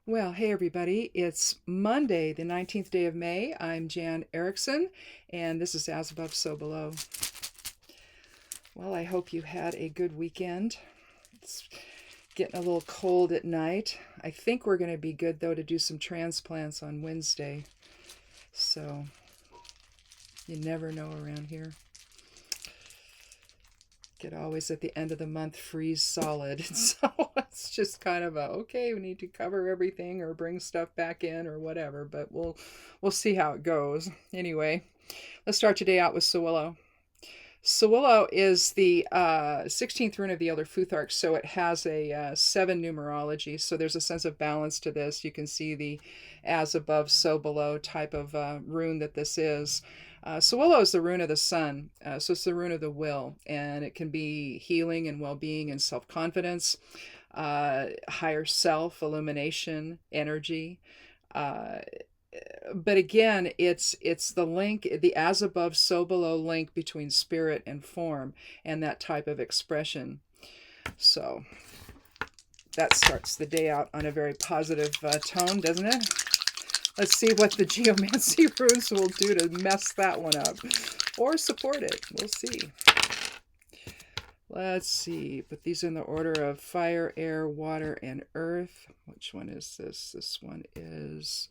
Well, hey everybody. It's Monday, the 19th day of May. I'm Jan Erickson, and this is As Above, So Below. Well, I hope you had a good weekend. It's getting a little cold at night. I think we're going to be good, though, to do some transplants on Wednesday. So, you never know around here. Get always at the end of the month freeze solid. So it's just kind of okay, we need to cover everything or bring stuff back in or whatever, but we'll see how it goes. Anyway, let's start today out with Sewillow. Sewillow is the 16th rune of the Elder Futhark, so it has a 7 numerology, so there's a sense of balance to this. You can see the as above, so below type of rune that this is. Sewillow is the rune of the sun, so it's the rune of the will, and it can be healing and well-being and self-confidence, higher self, illumination, energy. But again, it's the link, the as above, so below link between spirit and form, and that type of expression. So that starts the day out on a very positive tone, doesn't it? Let's see what the Geomancy runes will do to mess that one up. Or support it. We'll see. Let's see. Put these in the order of fire, air, water, and earth. Which one is this? This one is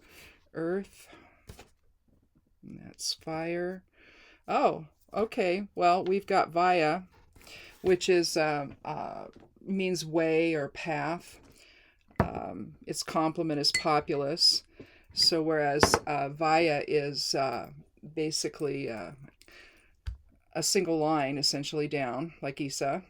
earth. And that's fire. Oh, okay. Well, we've got via, which is means way or path. Its complement is populous. So whereas via is basically a single line essentially down, like Isa.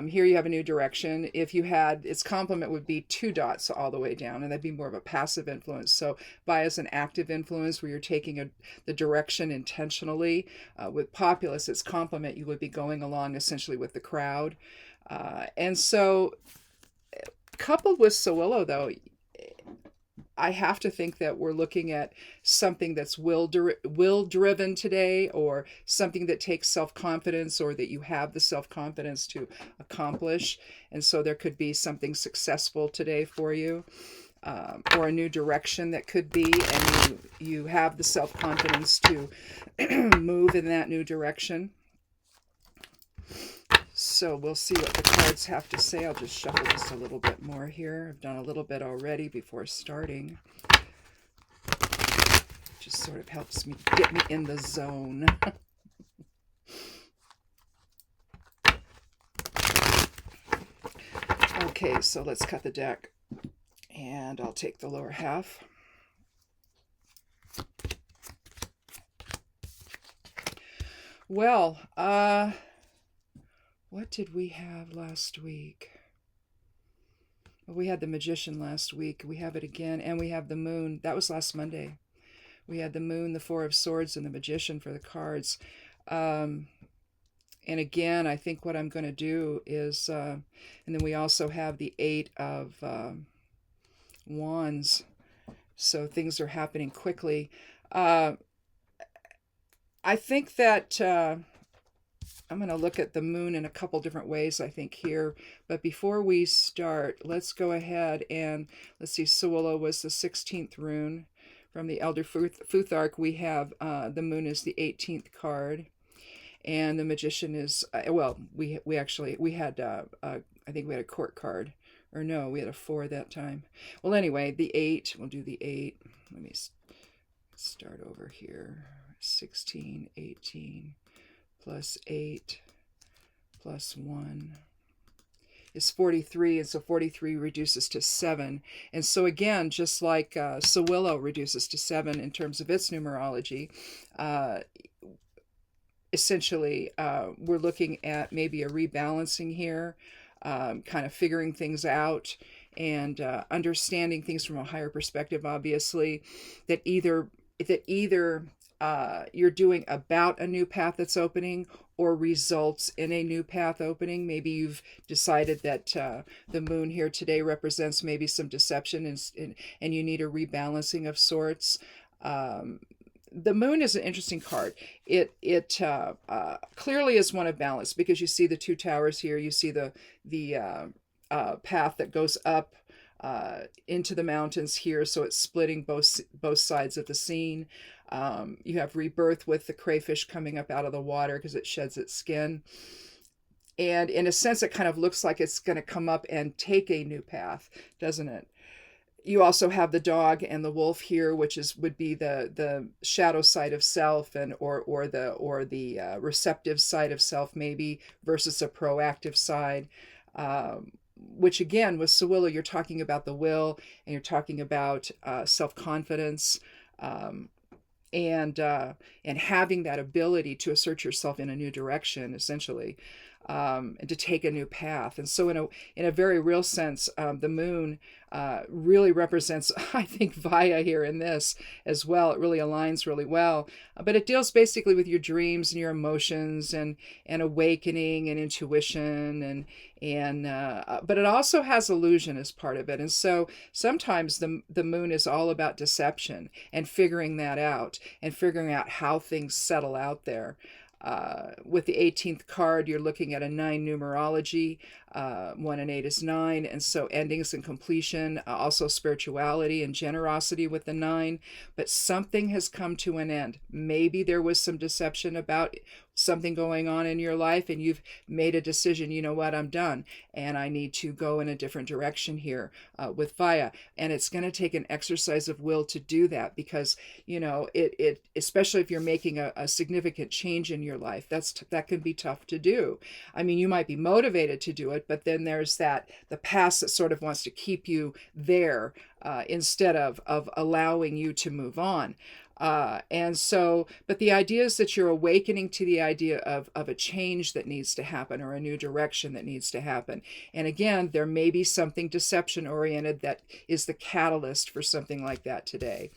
Here you have a new direction. If you had, its complement would be 2 dots all the way down, and that'd be more of a passive influence. So via is an active influence where you're taking the direction intentionally. With populous, its complement, you would be going along essentially with the crowd. And so coupled with Sewillow, though, I have to think that we're looking at something that's will driven today, or something that takes self-confidence, or that you have the self-confidence to accomplish. And so there could be something successful today for you, or a new direction that could be, and you have the self-confidence to move in that new direction. So we'll see what the cards have to say. I'll just shuffle this a little bit more here. I've done a little bit already before starting. Just sort of helps me get me in the zone. Okay, so let's cut the deck. And I'll take the lower half. Well, what did we have last week? Well, we had the Magician last week. We have it again, and we have the Moon. That was last Monday. We had the Moon, the Four of Swords, and the Magician for the cards. And again, I think what I'm going to do is, and then we also have the Eight of Wands. So things are happening quickly. I think that I'm going to look at the Moon in a couple different ways, I think, here. But before we start, let's go ahead and let's see. Sewillow was the 16th rune from the Elder Futhark. We have the Moon is the 18th card, and the Magician is well. We had I think we had a court card, or no, we had a 4 that time. Well, anyway, the 8. We'll do the 8. Let me start over here. 16, 18. Plus 8 plus 1 is 43, and so 43 reduces to 7. And so again, just like Sewillow reduces to 7 in terms of its numerology, essentially we're looking at maybe a rebalancing here, kind of figuring things out, and understanding things from a higher perspective, obviously, that either you're doing about a new path that's opening, or results in a new path opening. Maybe you've decided that the Moon here today represents maybe some deception, and you need a rebalancing of sorts. The Moon is an interesting card. It clearly is one of balance, because you see the 2 towers here. You see the path that goes up into the mountains here, so it's splitting both sides of the scene. You have rebirth with the crayfish coming up out of the water because it sheds its skin. And in a sense, it kind of looks like it's going to come up and take a new path, doesn't it? You also have the dog and the wolf here, which would be the shadow side of self, and or the receptive side of self maybe, versus a proactive side. Which again, with Sewillow, you're talking about the will, and you're talking about self-confidence, and having that ability to assert yourself in a new direction, essentially, and to take a new path. And so, in a very real sense, the moon really represents, I think, Vaya here in this as well. It really aligns really well. But it deals basically with your dreams and your emotions, and awakening and intuition, but it also has illusion as part of it. And so sometimes the moon is all about deception and figuring that out, and figuring out how things settle out there. With the 18th card, you're looking at a 9 numerology. 1 and 8 is 9, and so endings and completion, also spirituality and generosity with the 9. But something has come to an end. Maybe there was some deception about something going on in your life, and you've made a decision, you know what, I'm done, and I need to go in a different direction here, with Vaya. And it's going to take an exercise of will to do that, because it especially if you're making a significant change in your life, that can be tough to do. I mean, you might be motivated to do it, but then there's the past that sort of wants to keep you there, instead of allowing you to move on. And so, but the idea is that you're awakening to the idea of a change that needs to happen, or a new direction that needs to happen. And again, there may be something deception oriented that is the catalyst for something like that today.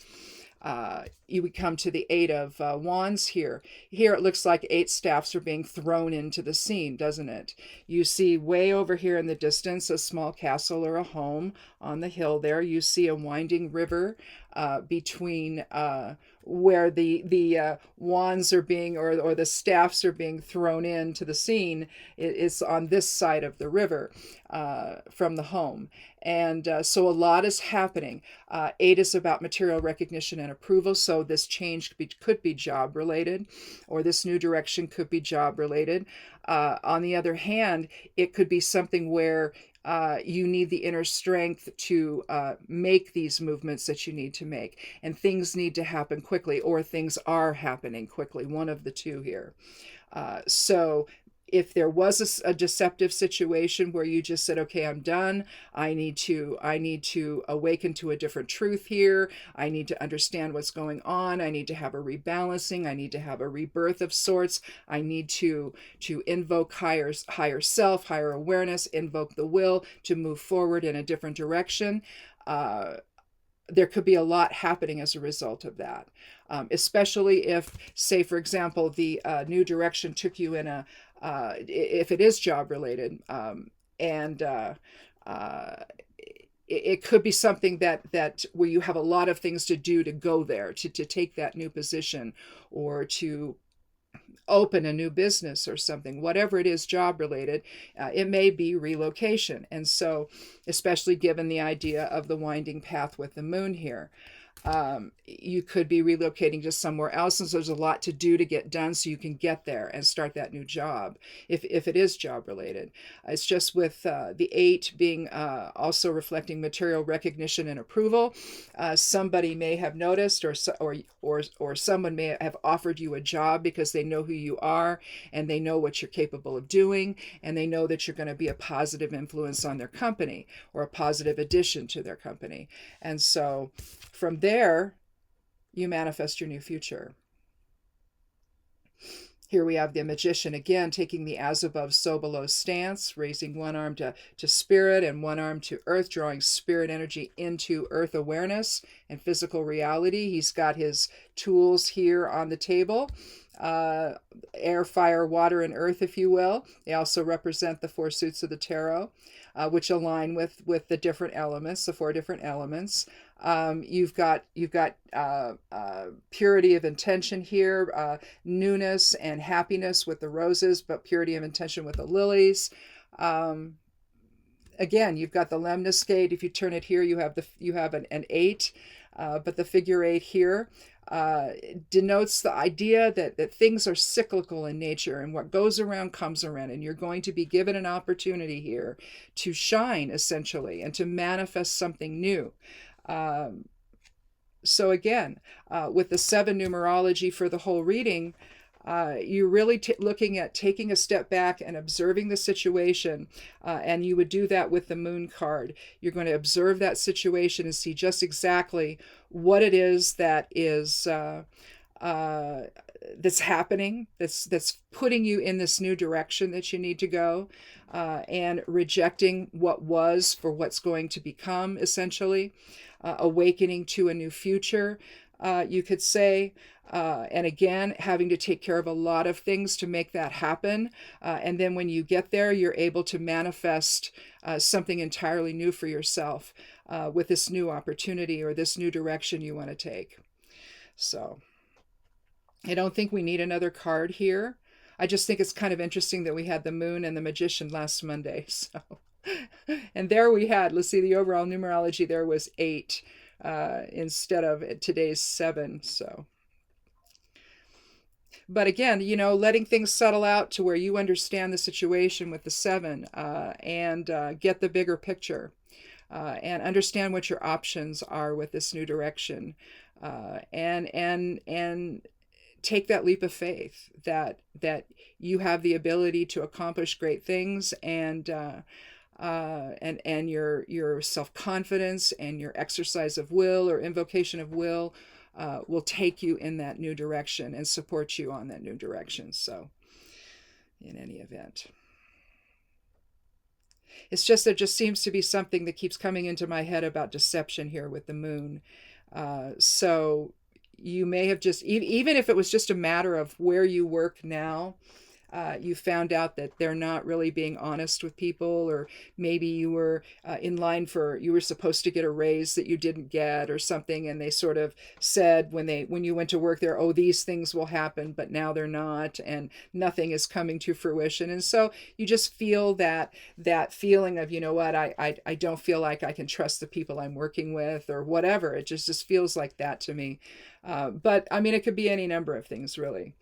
You would come to the 8 of Wands here. Here it looks like 8 staffs are being thrown into the scene, doesn't it? You see way over here in the distance a small castle or a home on the hill there. You see a winding river between where the wands are being, or the staffs are being thrown into the scene. It's on this side of the river from the home. And so a lot is happening. 8 is about material recognition and approval. So this change could be job related, or this new direction could be job related. On the other hand, it could be something where you need the inner strength to make these movements that you need to make. And things need to happen quickly, or things are happening quickly. One of the two here. So if there was a deceptive situation where you just said, okay, I'm done. I need to awaken to a different truth here. I need to understand what's going on. I need to have a rebalancing. I need to have a rebirth of sorts. I need to invoke higher self, higher awareness, invoke the will to move forward in a different direction. There could be a lot happening as a result of that, especially if, say, for example, the new direction took you in if it is job related, and it could be something that where you have a lot of things to do to go there, to take that new position, or to open a new business or something. Whatever it is job related, it may be relocation. And so, especially given the idea of the winding path with the moon here, you could be relocating to somewhere else, and so there's a lot to do to get done so you can get there and start that new job, if it is job related. It's just with the 8 being also reflecting material recognition and approval. Somebody may have noticed, or someone may have offered you a job because they know who you are, and they know what you're capable of doing, and they know that you're going to be a positive influence on their company, or a positive addition to their company. And so from there, you manifest your new future. Here we have the Magician again, taking the as above, so below stance, raising one arm to spirit and one arm to earth, drawing spirit energy into earth awareness and physical reality. He's got his tools here on the table. Air, fire, water, and earth, if you will. They also represent the 4 suits of the tarot, which align with the different elements, the 4 different elements. You've got purity of intention here, newness and happiness with the roses, but purity of intention with the lilies. again, you've got the lemniscate. If you turn it here, you have an 8, but the figure 8 here denotes the idea that things are cyclical in nature, and what goes around comes around, and you're going to be given an opportunity here to shine, essentially, and to manifest something new. So again, with the 7 numerology for the whole reading, you're really looking at taking a step back and observing the situation, and you would do that with the moon card. You're going to observe that situation and see just exactly what it is that is that's happening, that's putting you in this new direction that you need to go, and rejecting what was for what's going to become, essentially, awakening to a new future, you could say. And again, having to take care of a lot of things to make that happen. And then when you get there, you're able to manifest something entirely new for yourself with this new opportunity or this new direction you want to take. So I don't think we need another card here. I just think it's kind of interesting that we had the moon and the magician last Monday. So, and there we had, let's see, the overall numerology there was 8 instead of today's 7. So. But again, letting things settle out to where you understand the situation with the 7, and get the bigger picture, and understand what your options are with this new direction, and take that leap of faith that you have the ability to accomplish great things, and your self-confidence and your exercise of will or invocation of will will take you in that new direction and support you on that new direction. So in any event, it's just, there just seems to be something that keeps coming into my head about deception here with the moon. So you may have just, even if it was just a matter of where you work now, you found out that they're not really being honest with people, or maybe you were in line you were supposed to get a raise that you didn't get or something, and they sort of said when you went to work there, oh, these things will happen, but now they're not, and nothing is coming to fruition. And so you just feel that feeling of, what, I don't feel like I can trust the people I'm working with, or whatever. It just feels like that to me. But I mean, it could be any number of things, really.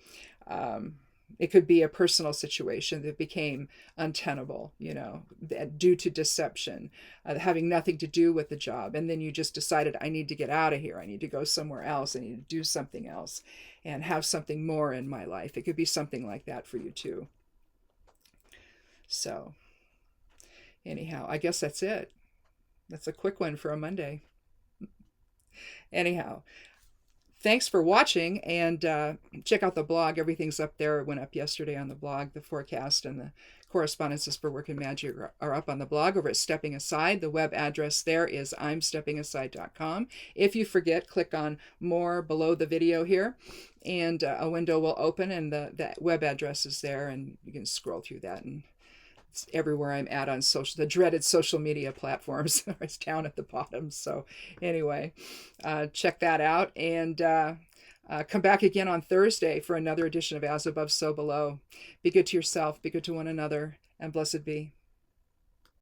It could be a personal situation that became untenable, due to deception, having nothing to do with the job. And then you just decided, I need to get out of here. I need to go somewhere else. I need to do something else and have something more in my life. It could be something like that for you too. So anyhow, I guess that's it. That's a quick one for a Monday. Anyhow, thanks for watching, and check out the blog. Everything's up there. It went up yesterday on the blog. The forecast and the correspondences for Work and Magic are up on the blog over at Stepping Aside. The web address there is imsteppingaside.com. If you forget, click on more below the video here, and a window will open, and the web address is there, and you can scroll through that, and it's everywhere I'm at on the dreaded social media platforms. It's down at the bottom. So anyway, check that out, and come back again on Thursday for another edition of As Above, So Below. Be good to yourself, be good to one another, and blessed be.